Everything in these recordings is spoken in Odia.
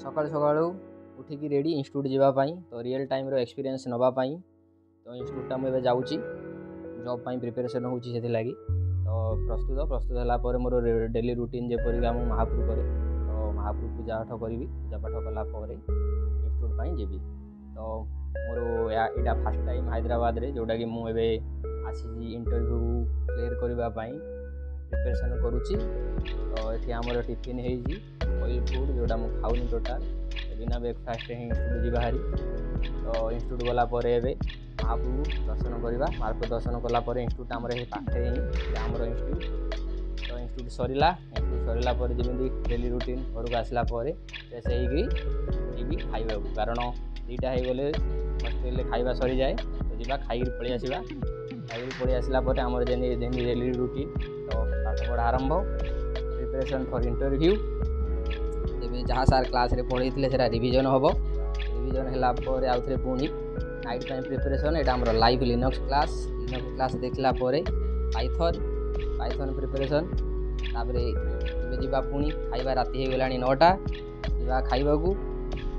ସକାଳୁ ସକାଳୁ ଉଠିକି ରେଡ଼ି ଇନଷ୍ଟିଟ୍ୟୁଟ୍ ଯିବା ପାଇଁ। ତ ରିଅଲ୍ ଟାଇମ୍ର ଏକ୍ସପିରିଏନ୍ସ ନେବା ପାଇଁ ତ ଇନଷ୍ଟିଟ୍ୟୁଟ୍ଟା ମୁଁ ଏବେ ଯାଉଛି, ଜବ୍ ପାଇଁ ପ୍ରିପାରେସନ୍ ହେଉଛି ସେଥିଲାଗି। ତ ପ୍ରସ୍ତୁତ ହେଲା ପରେ ମୋର ଡେଲି ରୁଟିନ୍ ଯେପରିକା ମୁଁ ମହାପ୍ରଭୁ କରେ, ତ ମହାପ୍ରଭୁ ପୂଜାପାଠ କରିବି। ପୂଜାପାଠ କଲା ପରେ ଇନଷ୍ଟିଟ୍ୟୁଟ୍ ପାଇଁ ଯିବି। ତ ମୋର ଏଇଟା ଫାର୍ଷ୍ଟ ଟାଇମ୍ ହାଇଦ୍ରାବାଦରେ, ଯେଉଁଟାକି ମୁଁ ଏବେ ଆସିଛି ଇଣ୍ଟରଭ୍ୟୁ କ୍ଲିୟର୍ କରିବା ପାଇଁ ପ୍ରିପାରେସନ୍ କରୁଛି। ତ ଏଠି ଆମର ଟିଫିନ୍ ହେଇଛି ଅଏଲ୍ ଫୁଡ଼୍, ଯେଉଁଟା ମୁଁ ଖାଉନି ଟୋଟାଲ୍। ବିନା ବ୍ରେକଫାଷ୍ଟରେ ହିଁ ଇନଷ୍ଟିଟ୍ୟୁଟ୍ ଯିବା ହାରି। ତ ଇନଷ୍ଟିଟ୍ୟୁଟ୍ ଗଲା ପରେ ଏବେ ମହାପ୍ରଭୁ ଦର୍ଶନ କରିବା। ମହାପ୍ରଭୁ ଦର୍ଶନ କଲା ପରେ ଇନଷ୍ଟିଟ୍ୟୁଟ୍ ଆମର ଏହି ପାଖରେ ହିଁ ଆମର ଇନଷ୍ଟିଟ୍ୟୁଟ୍। ତ ଇନଷ୍ଟିଟ୍ୟୁଟ୍ ସରିଲା ପରେ ଯେମିତି ଡେଲି ରୁଟିନ୍ ଘରକୁ ଆସିଲା ପରେ ଫ୍ରେଶ୍ ହେଇକି ଯିବି ଖାଇବାକୁ, କାରଣ 2ଟା ହେଇଗଲେ ହଷ୍ଟେଲରେ ଖାଇବା ସରିଯାଏ। ତ ଯିବା ଖାଇକି ପଳେଇ ଆସିବା। ଖାଇକି ପଳେଇ ଆସିଲା ପରେ ଆମର ଯେମିତି ଡେଲି ରୁଟିନ୍, ତ ପାଠପଢ଼ା ଆରମ୍ଭ, ପ୍ରିପାରେସନ୍ ଫର୍ ଇଣ୍ଟରଭ୍ୟୁ। ଏବେ ଯାହା ସାର୍ କ୍ଲାସ୍ରେ ପଢ଼େଇଥିଲେ ସେଇଟା ରିଭିଜନ୍ ହେବ। ରିଭିଜନ୍ ହେଲା ପରେ ଆଉଥରେ ପୁଣି ନାଇଟ୍ ପାଇଁ ପ୍ରିପାରେସନ୍। ଏଇଟା ଆମର ଲାଇଭ୍ ଲିନକ୍ସ କ୍ଲାସ୍ ଦେଖିଲା ପରେ ପାଇଥନ୍ ପ୍ରିପାରେସନ୍। ତାପରେ ଏବେ ଯିବା ପୁଣି ଖାଇବା। ରାତି ହେଇଗଲାଣି 9ଟା, ଯିବା ଖାଇବାକୁ।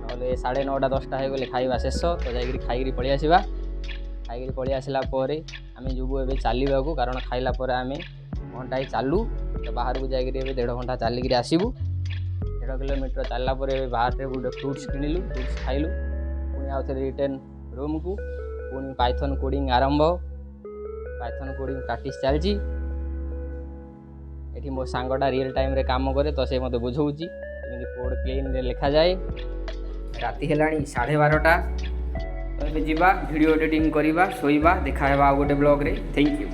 ନହେଲେ 9:30 10ଟା ହେଇଗଲେ ଖାଇବା ଶେଷ। ତ ଯାଇକିରି ଖାଇକିରି ପଳେଇ ଆସିବା। ଖାଇକିରି ପଳେଇ ଆସିଲା ପରେ ଆମେ ଯିବୁ ଏବେ ଚାଲିବାକୁ, କାରଣ ଖାଇଲା ପରେ ଆମେ ଘଣ୍ଟାଏ ଚାଲୁ। ତ ବାହାରକୁ ଯାଇକିରି ଏବେ 1.5 ଘଣ୍ଟା ଚାଲିକିରି ଆସିବୁ। 1.5 କିଲୋମିଟର ଚାଲିଲା ପରେ ଏବେ ବାହାରେ ଗୋଟେ ଫ୍ରୁଟ୍ସ କିଣିଲୁ, ଫ୍ରୁଟ୍ସ ଖାଇଲୁ। ପୁଣି ଆଉଥରେ ରିଟର୍ନ ରୁମ୍କୁ। ପୁଣି ପାଇଥନ୍ କୋଡ଼ିଂ ଆରମ୍ଭ। ପାଇଥନ୍ କୋଡ଼ିଂ ପ୍ରାକ୍ଟିସ୍ ଚାଲିଛି। ଏଠି ମୋ ସାଙ୍ଗଟା ରିଅଲ୍ ଟାଇମ୍ରେ କାମ କରେ, ତ ସେ ମୋତେ ବୁଝଉଛି କେମିତି କୋଡ଼୍ ପ୍ଲେନ୍ରେ ଲେଖାଯାଏ। ରାତି ହେଲାଣି 12:30। ତ ଏବେ ଯିବା ଭିଡ଼ିଓ ଏଡ଼ିଟିଂ କରିବା, ଶୋଇବା। ଦେଖା ହେବା ଆଉ ଗୋଟେ ବ୍ଲଗ୍ରେ। Thank you.